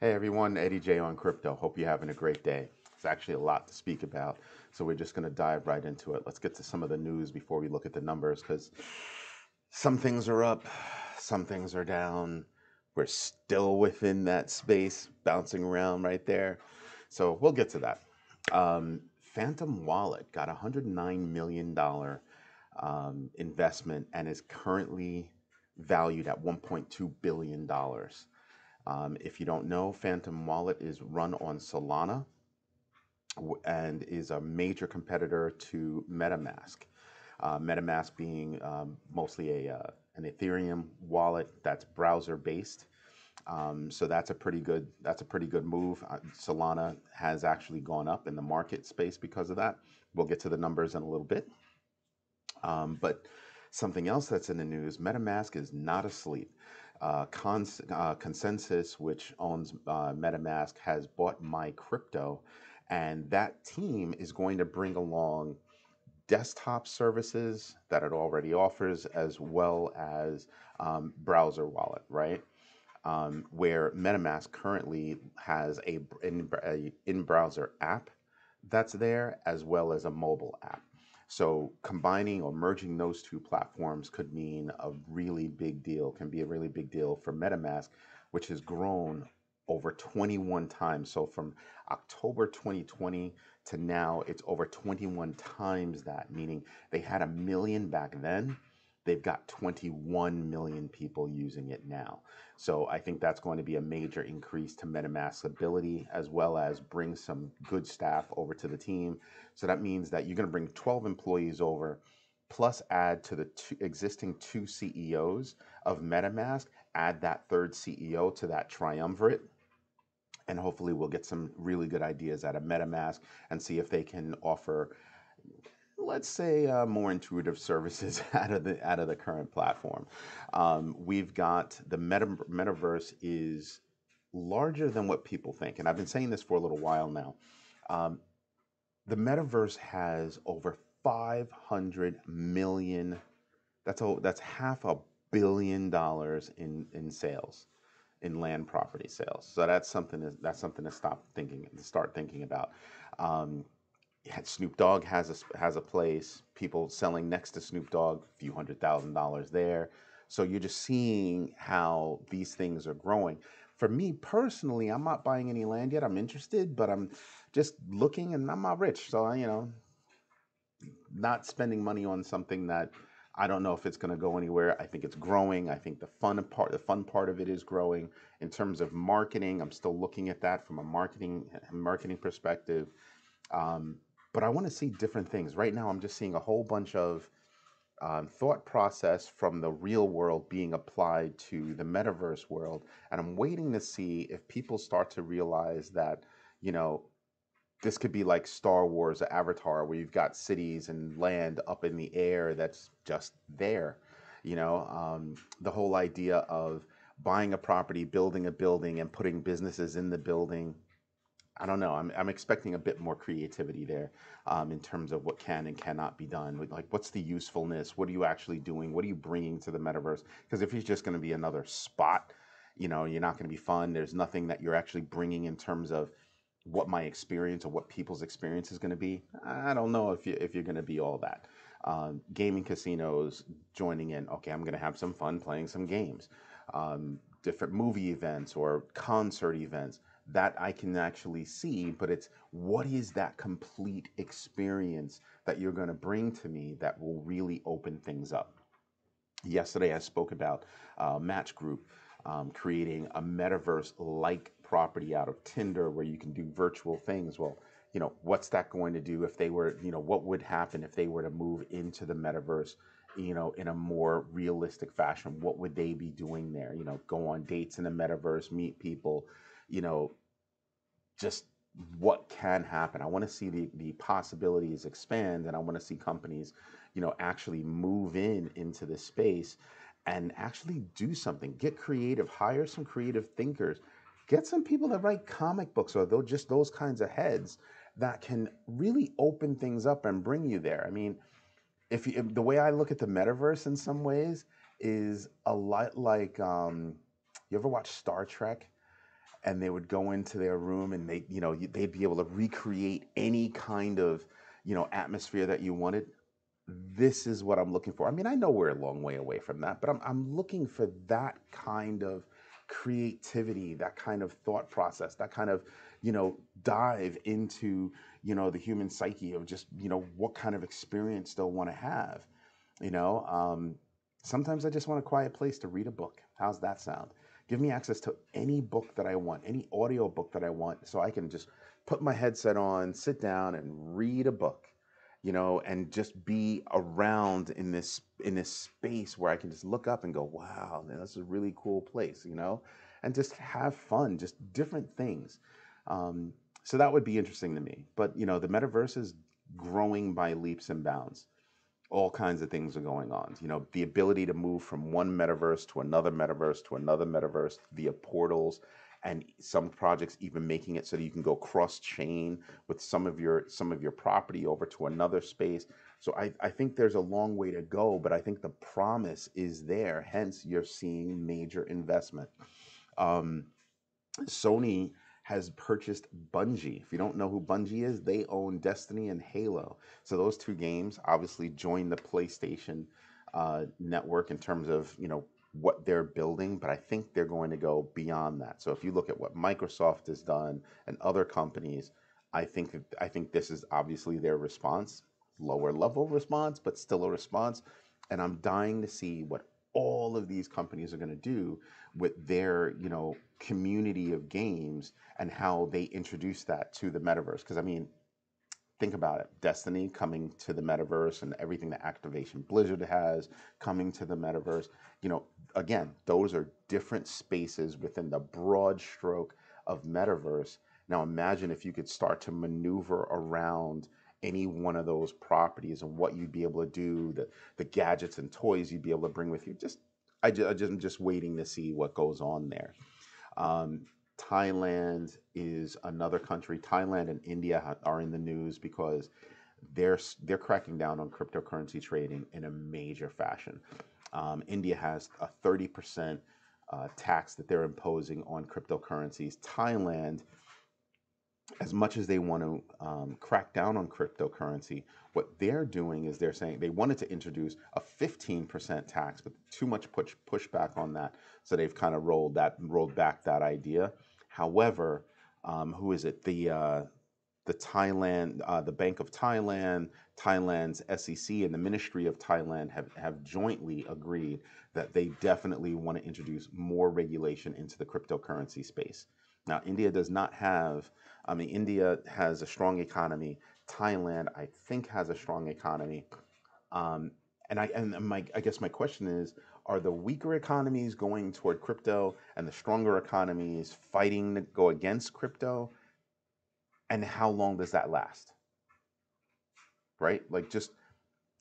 Hey everyone, Eddie J on crypto. Hope you're having a great day. It's actually a lot to speak about, so we're just going to dive right into it. Let's get to some of the news before we look at the numbers because some things are up, some things are down. We're still within that space, bouncing around right there. So we'll get to that. Phantom Wallet got a $109 million investment and is currently valued at $1.2 billion. If you don't know, Phantom Wallet is run on Solana and is a major competitor to MetaMask. MetaMask being mostly an Ethereum wallet that's browser based. So that's a pretty good move. Solana has actually gone up in the market space because of that. We'll get to the numbers in a little bit. But something else that's in the news, MetaMask is not asleep. ConsenSys, which owns MetaMask, has bought MyCrypto, and that team is going to bring along desktop services that it already offers, as well as browser wallet, right? Where MetaMask currently has a in-browser app that's there, as well as a mobile app. So combining or merging those two platforms could mean a really big deal, can be a really big deal for MetaMask, which has grown over 21 times. So from October 2020 to now, it's over 21 times that, meaning they had a million back then. They've got 21 million people using it now. So I think that's going to be a major increase to MetaMask's ability, as well as bring some good staff over to the team. So that means that you're going to bring 12 employees over, plus add to the existing two CEOs of MetaMask, add that third CEO to that triumvirate. And hopefully, we'll get some really good ideas out of MetaMask and see if they can offer, let's say, more intuitive services out of the current platform. We've got the metaverse is larger than what people think, and I've been saying this for a little while now. Um, the metaverse has over 500 million. That's $500 million in sales, in land property sales. So that's something to start thinking about. Um, Snoop Dogg has a place. People selling next to Snoop Dogg, a few $100,000 there. So you're just seeing how these things are growing. For me personally, I'm not buying any land yet. I'm interested, but I'm just looking, and I'm not rich, so not spending money on something that I don't know if it's going to go anywhere. I think it's growing. I think the fun part of it is growing. In terms of marketing, I'm still looking at that from a marketing perspective. Um, but I want to see different things. Right now, I'm just seeing a whole bunch of thought process from the real world being applied to the metaverse world. And I'm waiting to see if people start to realize that, you know, this could be like Star Wars or Avatar, where you've got cities and land up in the air that's just there. The whole idea of buying a property, building a building, and putting businesses in the building. I don't know. I'm expecting a bit more creativity there, in terms of what can and cannot be done. Like, what's the usefulness? What are you actually doing? What are you bringing to the metaverse? Because if it's just going to be another spot, you're not going to be fun. There's nothing that you're actually bringing in terms of what my experience or what people's experience is going to be. I don't know if you're going to be all that. Gaming casinos joining in. Okay, I'm going to have some fun playing some games. Different movie events or concert events that I can actually see, but it's what is that complete experience that you're going to bring to me that will really open things up. Yesterday, I spoke about Match Group creating a metaverse like property out of Tinder where you can do virtual things. Well, what's that going to do if they were, what would happen if they were to move into the metaverse, in a more realistic fashion? What would they be doing there? Go on dates in the metaverse, meet people, you know, just what can happen. I want to see the possibilities expand, and I want to see companies, actually move into this space and actually do something. Get creative, hire some creative thinkers, get some people that write comic books, or just those kinds of heads that can really open things up and bring you there. I mean, if the way I look at the metaverse in some ways is a lot like, you ever watch Star Trek? and they would go into their room and they'd be able to recreate any kind of, atmosphere that you wanted. This is what I'm looking for. I mean, I know we're a long way away from that, but I'm looking for that kind of creativity, that kind of thought process, that kind of, dive into, the human psyche of just, what kind of experience they'll want to have. You know, sometimes I just want a quiet place to read a book. How's that sound? Give me access to any book that I want, any audio book that I want, so I can just put my headset on, sit down, and read a book. And just be around in this space where I can just look up and go, wow, man, this is a really cool place. And just have fun, just different things. Um, so that would be interesting to me. But the metaverse is growing by leaps and bounds. All kinds of things are going on. The ability to move from one metaverse to another metaverse to another metaverse via portals, and some projects even making it so that you can go cross chain with some of your property over to another space. So I think there's a long way to go, but I think the promise is there. Hence, you're seeing major investment. Um, Sony has purchased Bungie. If you don't know who Bungie is, they own Destiny and Halo. So those two games obviously join the PlayStation network in terms of what they're building, but I think they're going to go beyond that. So if you look at what Microsoft has done and other companies, I think this is obviously their response, lower level response, but still a response. And I'm dying to see what all of these companies are going to do with their community of games and how they introduce that to the metaverse. Because I mean, think about it. Destiny coming to the metaverse and everything that Activation Blizzard has coming to the metaverse. Again, those are different spaces within the broad stroke of metaverse. Now imagine if you could start to maneuver around any one of those properties and what you'd be able to do, the gadgets and toys you'd be able to bring with you. I'm just waiting to see what goes on there. Um, Thailand is another country. Thailand and India are in the news because they're cracking down on cryptocurrency trading in a major fashion. India has a 30% tax that they're imposing on cryptocurrencies. Thailand, as much as they want to crack down on cryptocurrency, what they're doing is they're saying they wanted to introduce a 15% tax, but too much pushback on that, so they've kind of rolled back that idea. However, who is it? The Thailand, the Bank of Thailand, Thailand's SEC, and the Ministry of Thailand have jointly agreed that they definitely want to introduce more regulation into the cryptocurrency space. Now, India does not have, I mean, India has a strong economy. Thailand, I think, has a strong economy. Um, I guess my question is, are the weaker economies going toward crypto and the stronger economies fighting to go against crypto? And how long does that last? Right? Like, just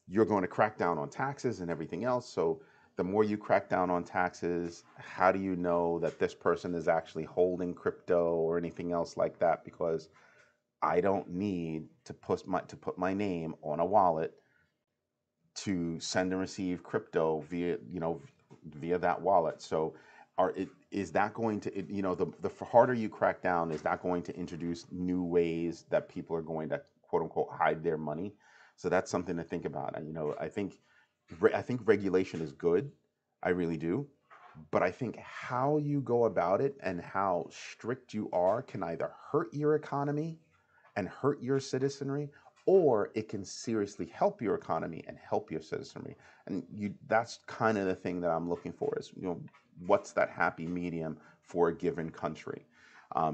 you're going to crack down on taxes and everything else. So the more you crack down on taxes, how do you know that this person is actually holding crypto or anything else like that? Because I don't need to put my name on a wallet to send and receive crypto via that wallet. So is that going to the harder you crack down, is that going to introduce new ways that people are going to quote unquote hide their money? So that's something to think about. And I think regulation is good. I really do. But I think how you go about it and how strict you are can either hurt your economy and hurt your citizenry, or it can seriously help your economy and help your citizenry. And that's kind of the thing that I'm looking for is, what's that happy medium for a given country?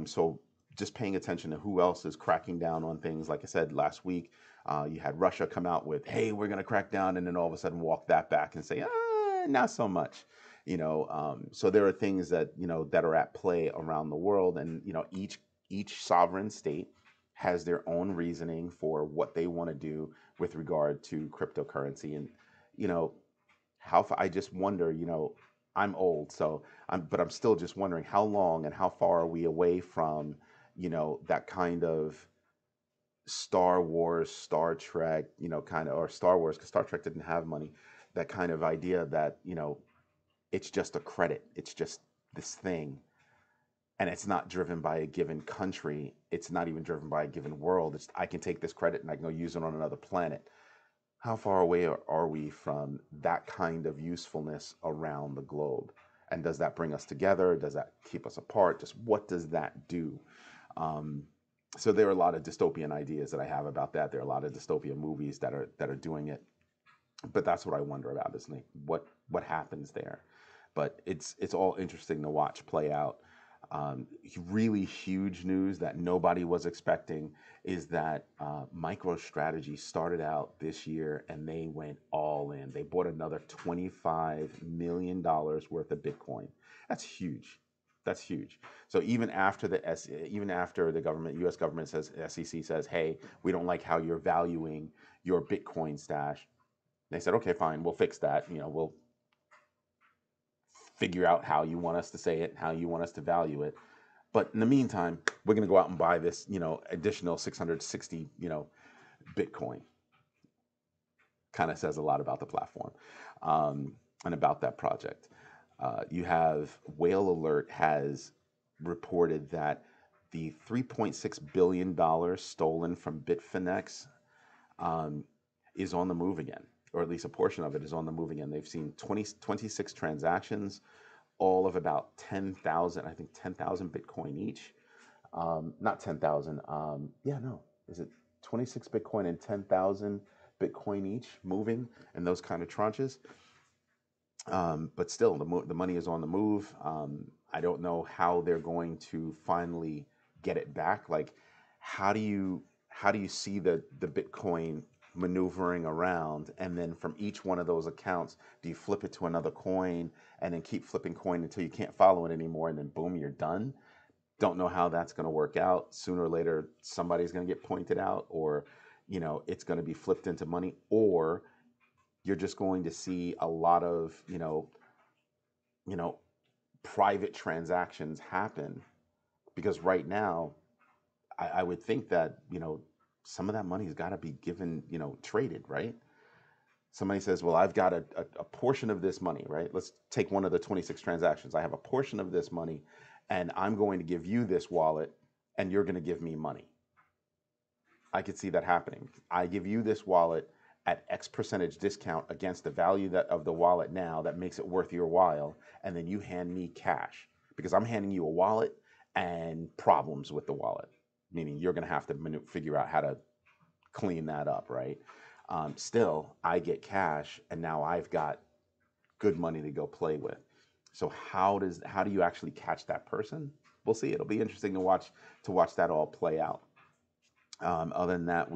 So just paying attention to who else is cracking down on things. Like I said, last week, you had Russia come out with, hey, we're going to crack down, and then all of a sudden walk that back and say, not so much. So there are things that are at play around the world, and each sovereign state has their own reasoning for what they want to do with regard to cryptocurrency. And I just wonder, I'm old, but I'm still just wondering how long and how far are we away from that kind of Star Wars, Star Trek, kind of, or Star Wars, because Star Trek didn't have money, that kind of idea that it's just a credit, it's just this thing. and it's not driven by a given country. It's not even driven by a given world. It's I can take this credit and I can go use it on another planet. How far away are we from that kind of usefulness around the globe? And does that bring us together? Does that keep us apart? Just what does that do? Um, so there are a lot of dystopian ideas that I have about that. There are a lot of dystopian movies that are doing it. But that's what I wonder about is like what happens there. But it's all interesting to watch play out. Really huge news that nobody was expecting is that MicroStrategy started out this year and they went all in. They bought another $25 million worth of Bitcoin. That's huge. That's huge. So even after the government, U.S. government says, SEC says, hey, we don't like how you're valuing your Bitcoin stash. They said, okay, fine, we'll fix that. We'll figure out how you want us to say it, how you want us to value it. But in the meantime, we're going to go out and buy this, additional 660, Bitcoin. Kind of says a lot about the platform and about that project. You have Whale Alert has reported that the $3.6 billion stolen from Bitfinex is on the move again, or at least a portion of it is on the move again. They've seen 26 transactions, all of about 10,000, I think 10,000 Bitcoin each. Not 10,000, is it 26 Bitcoin and 10,000 Bitcoin each moving in those kind of tranches? But still, the money is on the move. I don't know how they're going to finally get it back. Like, how do you see the Bitcoin maneuvering around, and then from each one of those accounts, do you flip it to another coin and then keep flipping coin until you can't follow it anymore, and then boom, you're done? Don't know how that's going to work out. Sooner or later, somebody's going to get pointed out, or it's going to be flipped into money, or you're just going to see a lot of private transactions happen, because right now I would think that some of that money's got to be given, traded, right? Somebody says, well, I've got a portion of this money, right? Let's take one of the 26 transactions. I have a portion of this money, and I'm going to give you this wallet, and you're going to give me money. I could see that happening. I give you this wallet at X percentage discount against the value of the wallet now that makes it worth your while, and then you hand me cash, because I'm handing you a wallet and problems with the wallet, meaning you're going to have to figure out how to clean that up, right? Still, I get cash, and now I've got good money to go play with. So how do you actually catch that person? We'll see. It'll be interesting to watch that all play out. Other than that,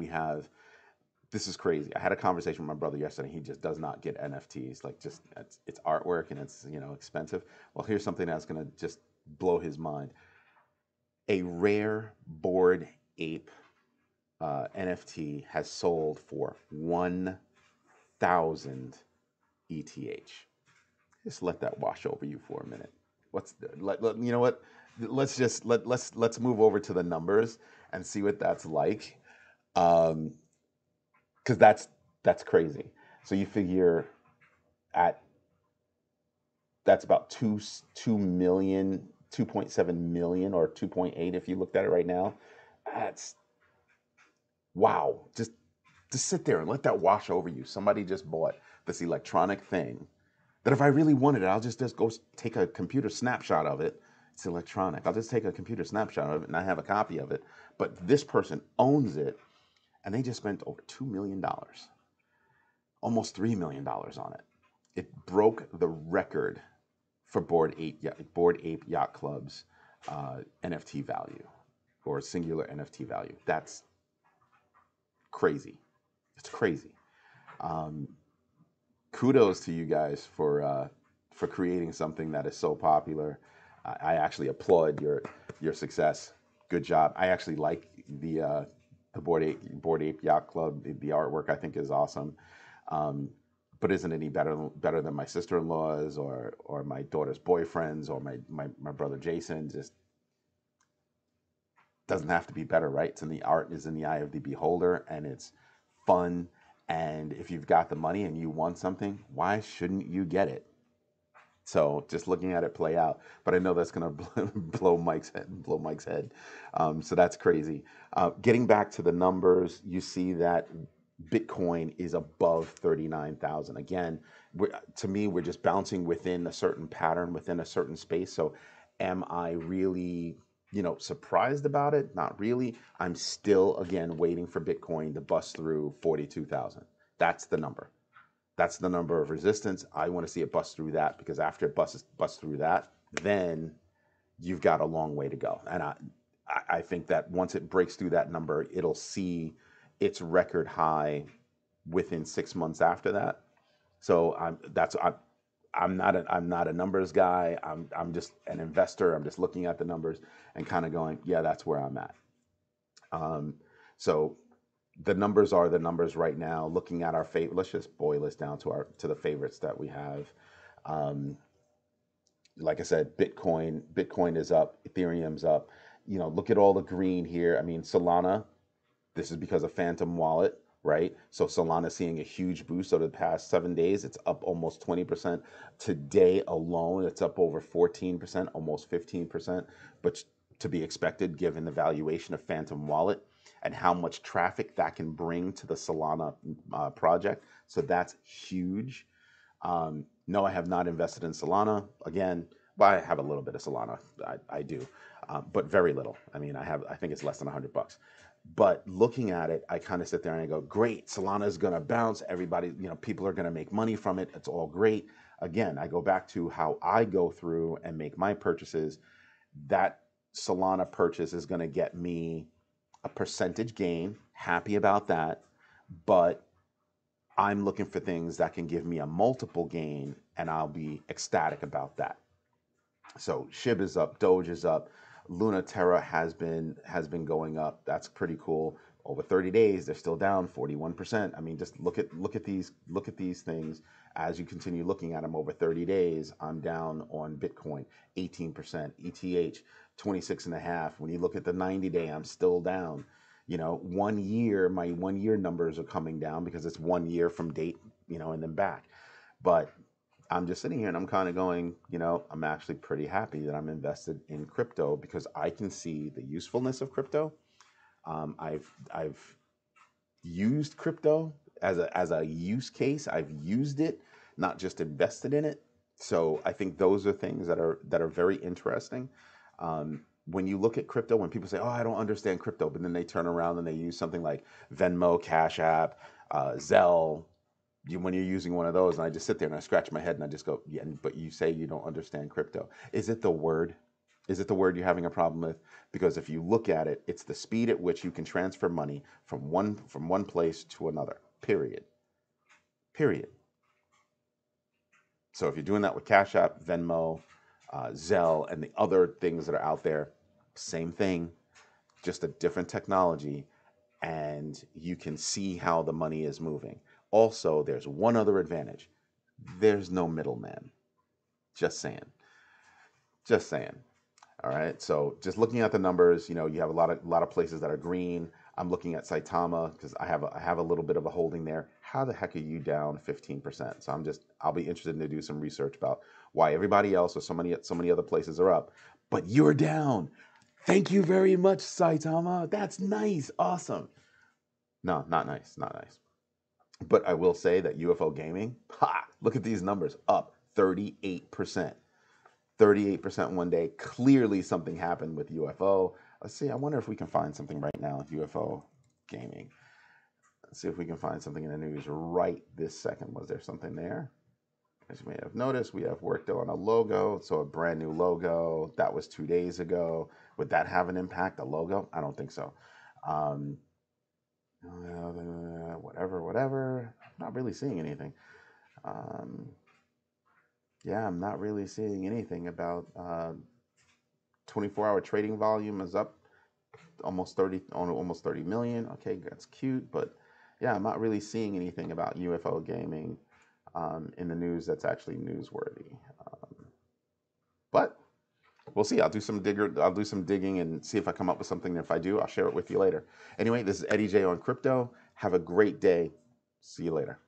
this is crazy. I had a conversation with my brother yesterday. He just does not get NFTs. Like, just it's artwork and it's expensive. Well, here's something that's gonna just blow his mind. A rare Bored Ape NFT has sold for 1,000 ETH. Just let that wash over you for a minute. You know what? Let's move over to the numbers and see what that's like, because that's crazy. So you figure that's about 2 million, 2.7 million, or 2.8 if you looked at it right now. That's wow. Just sit there and let that wash over you. Somebody just bought this electronic thing that if I really wanted it, I'll just go take a computer snapshot of it. It's electronic. I'll just take a computer snapshot of it and I have a copy of it. But this person owns it, and they just spent over $2 million, almost $3 million on it. It broke the record for Bored Ape Yacht Club's NFT value, or singular NFT value. That's crazy. It's crazy. Kudos to you guys for creating something that is so popular. I actually applaud your success. Good job. I actually like the Bored Ape Yacht Club. The artwork I think is awesome. But isn't any better than my sister-in-law's or my daughter's boyfriends or my brother Jason? Just doesn't have to be better, right? Art is in the eye of the beholder, and it's fun. And if you've got the money and you want something, why shouldn't you get it? So just looking at it play out, but I know that's going to blow Mike's head, so that's crazy. Getting back to the numbers, you see that Bitcoin is above 39,000. Again, to me, we're just bouncing within a certain pattern, within a certain space. So am I really, surprised about it? Not really. I'm still, again, waiting for Bitcoin to bust through 42,000. That's the number. That's the number of resistance. I want to see it bust through that, because after it busts through that, then you've got a long way to go. And I think that once it breaks through that number, it'll see its record high within 6 months after that. So I'm not a numbers guy. I'm just an investor. I'm just looking at the numbers and kind of going, yeah, that's where I'm at. So the numbers are the numbers right now. Looking at our favorite, let's just boil this down to the favorites that we have. Like I said, Bitcoin is up, Ethereum's up. Look at all the green here. I mean, Solana. This is because of Phantom Wallet, right? So Solana seeing a huge boost over the past 7 days. It's up almost 20%. Today alone, it's up over 14%, almost 15%. But to be expected given the valuation of Phantom Wallet and how much traffic that can bring to the Solana project. So that's huge. No, I have not invested in Solana. Again, but I have a little bit of Solana. I do, but very little. I mean, I think it's less than $100. But looking at it, I kind of sit there and I go, great, Solana is going to bounce. Everybody, people are going to make money from it. It's all great. Again, I go back to how I go through and make my purchases. That Solana purchase is going to get me a percentage gain. Happy about that. But I'm looking for things that can give me a multiple gain, and I'll be ecstatic about that. So SHIB is up, Doge is up, Luna Terra has been going up. That's pretty cool. Over 30 days, they're still down 41%. I mean, just look at these things as you continue looking at them over 30 days. I'm down on Bitcoin 18%, ETH 26.5. When you look at the 90-day, I'm still down. 1 year, my 1 year numbers are coming down because it's 1 year from date, and then back. But I'm just sitting here and I'm kind of going, I'm actually pretty happy that I'm invested in crypto because I can see the usefulness of crypto. I've used crypto as a use case. I've used it, not just invested in it. So I think those are things that are very interesting. When you look at crypto, when people say, "Oh, I don't understand crypto," but then they turn around and they use something like Venmo, Cash App, Zelle. When you're using one of those, and I just sit there and I scratch my head and I just go, "Yeah, but you say you don't understand crypto. Is it the word? Is it the word you're having a problem with?" Because if you look at it, it's the speed at which you can transfer money from one place to another. Period. Period. So if you're doing that with Cash App, Venmo, Zelle, and the other things that are out there, same thing, just a different technology, and you can see how the money is moving. Also, there's one other advantage. There's no middleman. Just saying. Just saying. All right. So just looking at the numbers, you have a lot of places that are green. I'm looking at Saitama because I have a little bit of a holding there. How the heck are you down 15%? So I'll be interested to do some research about why everybody else or so many other places are up, but you're down. Thank you very much, Saitama. That's nice. Awesome. No, not nice. Not nice. But I will say that UFO gaming, look at these numbers, up 38%. 38% one day. Clearly something happened with UFO. Let's see. I wonder if we can find something right now. UFO gaming. Let's see if we can find something in the news right this second. Was there something there? As you may have noticed, we have worked on a logo. So a brand new logo. That was 2 days ago. Would that have an impact, a logo? I don't think so. Whatever. Not really seeing anything. Yeah, I'm not really seeing anything about 24-hour trading volume is up almost 30 million. Okay, that's cute, but yeah, I'm not really seeing anything about UFO gaming in the news that's actually newsworthy. But we'll see. I'll do some digging and see if I come up with something. If I do, I'll share it with you later. Anyway, this is Eddie J on crypto. Have a great day. See you later.